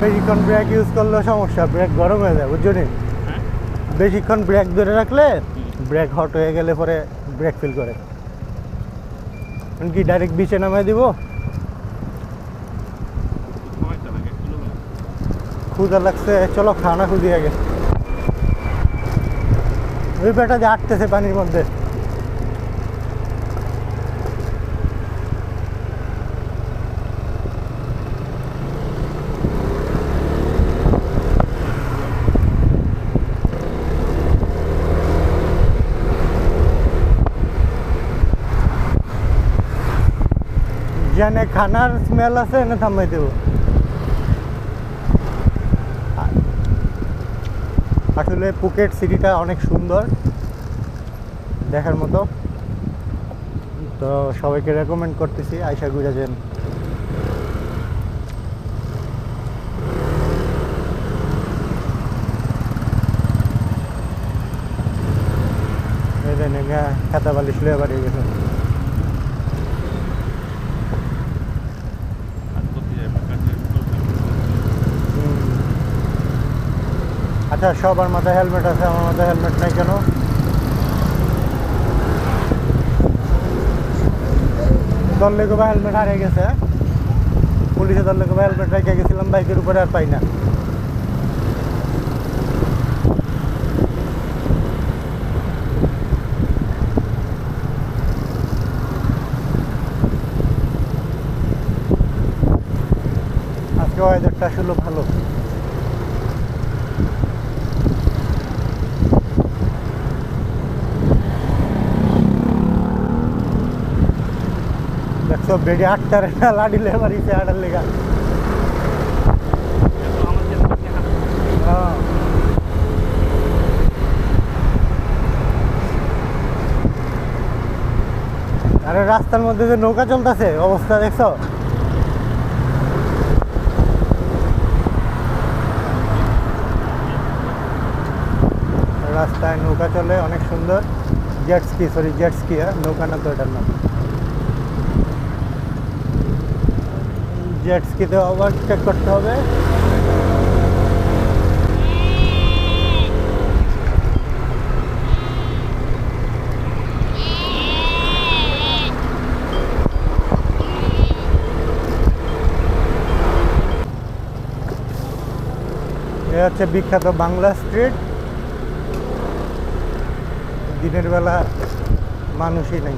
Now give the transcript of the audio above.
বেশিক্ষণ brake use করলেও সমস্যা, ব্রেক গরম হয়ে যায়, বুঝছো নি? বেশিক্ষণ ব্রেক ধরে রাখলে ব্রেক হট হয়ে গেলে পরে ব্রেক ফিল করে। কি ডাইরেক্ট বিচে নামাই দিব? ক্ষুধা লাগছে, চলো খানা খুঁজি আগে। ওই বেটা যে আটতেছে পানির মধ্যে। জানে খানার স্মেল আছে না থামাই দেব? আসলে ফুকেট সিটিটা অনেক সুন্দর, দেখার মতো। তো সবাইকে রেকমেন্ড করতেছি আইসা ঘুরে যান। খাতা বালিশ লয়ে বাড়িয়ে গেছে। আচ্ছা, সবার মাথায় হেলমেট আছে, আমার মাথায় হেলমেট নাই কেন? ধরলে গোবা হেলমেট হারিয়ে গেছে, পুলিশে ধরলে গোবা হেলমেট রেখে গেছিলাম বাইকের উপরে, আর পাই না। আজকে ওয়েদারটা আসলে ভালো। দেখছো বেডি আটটারে না লাডিলে বাড়িতে আটার লেগা। আরে রাস্তার মধ্যে যে নৌকা চলতেছে অবস্থা দেখছো? রাস্তায় নৌকা চলে, অনেক সুন্দর। জেটস্কি, সরি জেটস্কি, নৌকা না তো এটার নাম। জেটস্কিতে ওভারটেক করতে হবে। এ হচ্ছে বিখ্যাত বাংলা স্ট্রিট। দিনের বেলা মানুষই নেই।